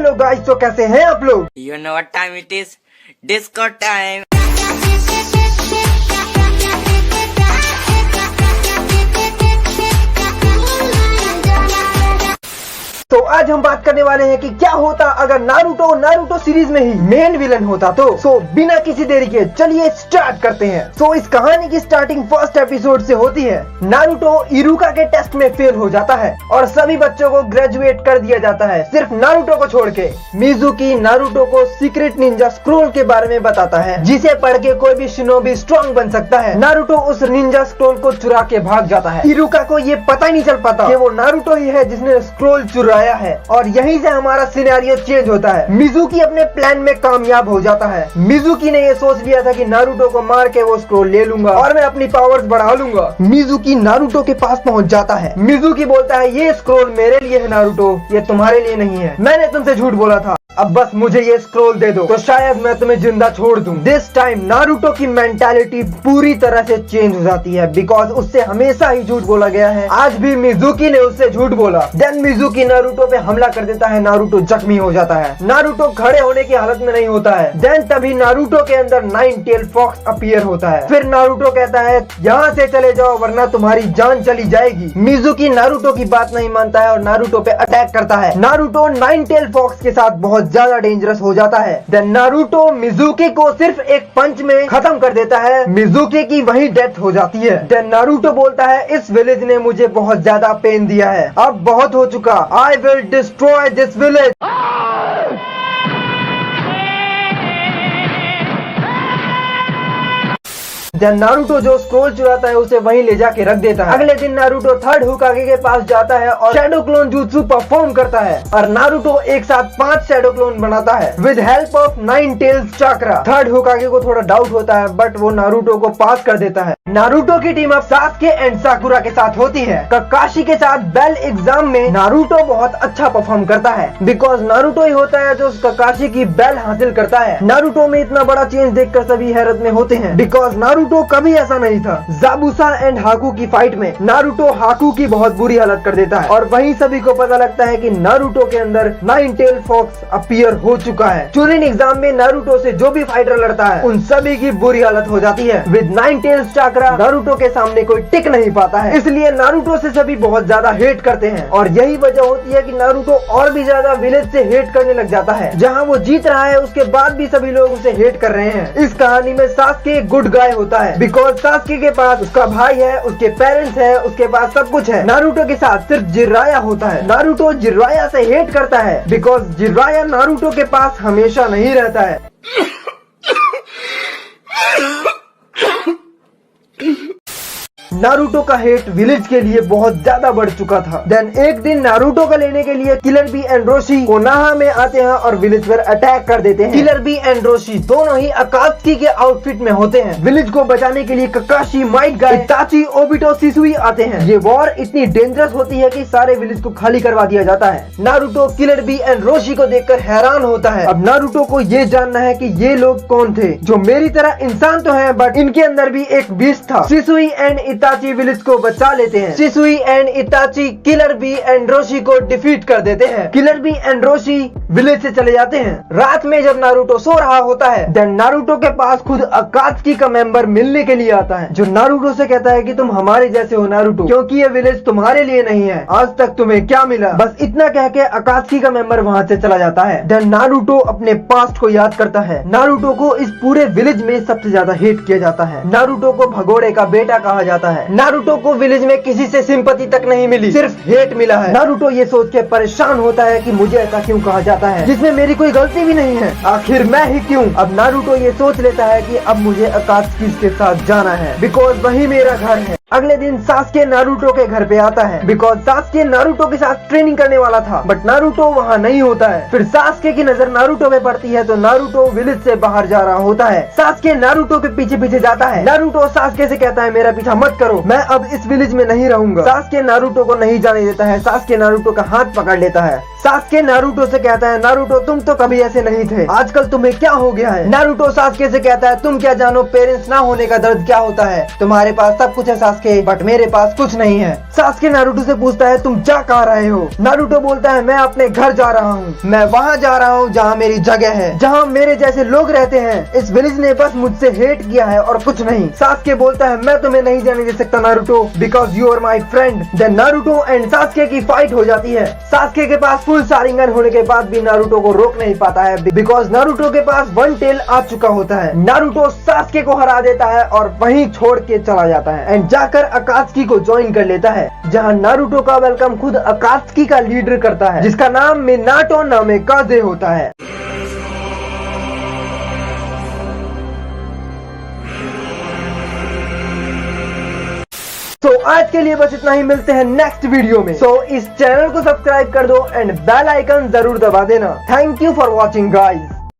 Hello guys, तो कैसे हैं आप लोग? You know what time it is? Disco time. तो आज हम बात करने वाले हैं कि क्या होता अगर नारुतो सीरीज में ही मेन विलन होता तो। बिना किसी देरी के चलिए स्टार्ट करते हैं। इस कहानी की स्टार्टिंग फर्स्ट एपिसोड से होती है। नारुतो इरुका के टेस्ट में फेल हो जाता है और सभी बच्चों को ग्रेजुएट कर दिया जाता है, सिर्फ नारुतो को छोड़ के। मिजुकी नारुतो को सीक्रेट निंजा स्क्रोल के बारे में बताता है, जिसे पढ़ के कोई भी शिनोबी स्ट्रॉन्ग बन सकता है। नारुतो उस निंजा स्क्रोल को चुरा के भाग जाता है। इरुका को ये पता ही नहीं चल पाता कि वो नारुतो ही है जिसने स्क्रोल चुराया है, और यहीं से हमारा सिनेरियो चेंज होता है। मिजुकी अपने प्लान में कामयाब हो जाता है। मिजुकी ने ये सोच लिया था कि नारुतो को मार के वो स्क्रोल ले लूंगा और मैं अपनी पावर्स बढ़ा लूंगा। मिजुकी नारुतो के पास पहुंच जाता है। मिजुकी बोलता है, ये स्क्रोल मेरे लिए है नारुतो, ये तुम्हारे लिए नहीं है। मैंने तुमसे झूठ बोला था, अब बस मुझे ये स्क्रोल दे दो तो शायद मैं तुम्हें जिंदा छोड़ दूं। दिस टाइम नारुतो की मेंटालिटी पूरी तरह से चेंज हो जाती है, बिकॉज उससे हमेशा ही झूठ बोला गया है। आज भी मिजुकी ने उससे झूठ बोला। देन मिजुकी नारुतो पे हमला कर देता है। नारुतो जख्मी हो जाता है। नारुतो खड़े होने की हालत में नहीं होता है। देन तभी नारुतो के अंदर 9 टेल फॉक्स अपीयर होता है। फिर नारुतो कहता है, यहाँ से चले जाओ वरना तुम्हारी जान चली जाएगी। मिजुकी नारुतो की बात नहीं मानता है और नारुतो पे अटैक करता है। नारुतो 9 टेल फॉक्स के साथ बहुत ज्यादा डेंजरस हो जाता है। देन नारुतो मिजुकी को सिर्फ एक पंच में खत्म कर देता है। मिजुकी की वही डेथ हो जाती है। देन नारुतो बोलता है, इस विलेज ने मुझे बहुत ज्यादा पेन दिया है, अब बहुत हो चुका। I will destroy this village. Then Naruto जो स्क्रोल चुराता है उसे वहीं ले जाके रख देता है। अगले दिन नारुतो थर्ड होकागे के पास जाता है और शैडो क्लोन जुत्सु परफॉर्म करता है और नारुतो एक साथ 5 शैडो क्लोन बनाता है with help of 9 tails chakra. Third Hokage को थोड़ा डाउट होता है, बट वो नारुतो को पास कर देता है। नारुतो की टीम अब सास्के एंड साकुरा के साथ होती है। ककाशी के साथ बेल एग्जाम में नारुतो बहुत अच्छा परफॉर्म करता है, बिकॉज नारुतो ही होता है जो ककाशी की बेल हासिल करता है। नारुतो में इतना बड़ा चेंज देखकर सभी हैरत में होते हैं, बिकॉज नारुतो कभी ऐसा नहीं था। जाबुसा एंड हाकू की फाइट में नारुतो हाकू की बहुत बुरी हालत कर देता है और वहीं सभी को पता लगता है कि नारुतो के अंदर 9 टेल फॉक्स अपीयर हो चुका है। चुनिन एग्जाम में नारुतो से जो भी फाइटर लड़ता है उन सभी की बुरी हालत हो जाती है। विद 9 टेल्स चाक्रा नारुतो के सामने कोई टिक नहीं पाता है, इसलिए नारुतो से सभी बहुत ज्यादा हेट करते हैं और यही वजह होती है कि नारुतो और भी ज्यादा विलेज से हेट करने लग जाता है। जहाँ वो जीत रहा है उसके बाद भी सभी लोग उसे हेट कर रहे हैं। इस कहानी में सास्के गुड गाय होता है, बिकॉज सास्के के पास उसका भाई है, उसके पेरेंट्स है, उसके पास सब कुछ है। नारुतो के साथ सिर्फ जिराया होता है। नारुतो जिराया से हेट करता है, बिकॉज जिराया नारुतो के पास हमेशा नहीं रहता है। नारुतो का हेट विलेज के लिए बहुत ज्यादा बढ़ चुका था। देन एक दिन नारुतो को लेने के लिए किलर बी एंड रोशी कोनाहा में आते हैं और विलेज पर अटैक कर देते हैं। किलर बी एंड रोशी दोनों ही अकात्सुकी के आउटफिट में होते हैं। विलेज को बचाने के लिए ककाशी, माइट गाय, इताची, ओबिटो, सिसुई आते हैं। ये वॉर इतनी डेंजरस होती है कि सारे विलेज को खाली करवा दिया जाता है। Naruto killer Bee and Roshi को देखकर हैरान होता है। अब नारुतो को ये जानना है कि ये लोग कौन थे, जो मेरी तरह इंसान तो है बट इनके अंदर भी एक बीस्ट था। सिसुई एंड इताची विलेज को बचा लेते हैं। Shisui and Itachi Killer Bee and Roshi को डिफीट कर देते हैं। Killer Bee and Roshi village से चले जाते हैं। रात में जब नारुतो सो रहा होता है, देन नारुतो के पास खुद अकात्सुकी का मेंबर मिलने के लिए आता है, जो नारुतो से कहता है कि तुम हमारे जैसे हो नारुतो, क्योंकि ये विलेज तुम्हारे लिए नहीं है। आज तक तुम्हें क्या मिला? बस इतना कह के अकात्सुकी का मेंबर वहाँ से चला जाता है। देन नारुतो अपने पास्ट को याद करता है। नारुतो को इस पूरे विलेज में सबसे ज्यादा हेट किया जाता है। नारुतो को भगोड़े का बेटा कहा जाता है। नारुतो को विलेज में किसी से सिंपैथी तक नहीं मिली, सिर्फ हेट मिला है। नारुतो ये सोच के परेशान होता है कि मुझे ऐसा क्यों कहा जाता है, जिसमें मेरी कोई गलती भी नहीं है, आखिर मैं ही क्यों? अब नारुतो ये सोच लेता है कि अब मुझे अकात्सुकी के साथ जाना है, बिकॉज वही मेरा घर है। अगले दिन सास्के नारुतो के घर पे आता है, बिकॉज सास्के नारुतो के साथ ट्रेनिंग करने वाला था, बट नारुतो वहाँ नहीं होता है। फिर सास्के की नजर नारुतो पे पड़ती है तो नारुतो विलेज से बाहर जा रहा होता है। सास्के नारुतो के पीछे पीछे जाता है। नारुतो सास्के से कहता है, मेरा पीछा मत करो, मैं अब इस विलेज में नहीं रहूंगा। सास्के नारुतो को नहीं जाने देता है। सास्के नारुतो का हाथ पकड़ लेता है। सास्के नारुतो से कहता है, नारुतो तुम तो कभी ऐसे नहीं थे, आजकल तुम्हें क्या हो गया है। नारुतो सास्के से कहता है, तुम क्या जानो पेरेंट्स ना होने का दर्द क्या होता है। तुम्हारे पास सब कुछ है सास्के, बट मेरे पास कुछ नहीं है। सास्के नारुतो से पूछता है, तुम जा कहाँ रहे हो। नारुतो बोलता है, मैं अपने घर जा रहा हूँ, मैं वहाँ जा रहा हूँ जहाँ मेरी जगह है, जहाँ मेरे जैसे लोग रहते हैं। इस विलेज ने बस मुझसे हेट किया है और कुछ नहीं। सास्के बोलता है, मैं तुम्हें नहीं जाने दे सकता Naruto, because you are my friend. Then Naruto and Sasuke की फाइट हो जाती है। सास्के के पास फुल शारिंगन होने के बाद भी नारुतो को रोक नहीं पाता है, बिकॉज नारुतो के पास वन टेल आ चुका होता है। नारुतो सास्के को हरा देता है और वहीं छोड़ के चला जाता है एंड जाकर अकात्सुकी को ज्वाइन कर लेता है, जहां नारुतो का वेलकम खुद अकात्सुकी का लीडर करता है, जिसका नाम मिनाटो नामेकाजे होता है। आज के लिए बस इतना ही, मिलते हैं नेक्स्ट वीडियो में। इस चैनल को सब्सक्राइब कर दो एंड बेल आइकन जरूर दबा देना। Thank you for watching guys.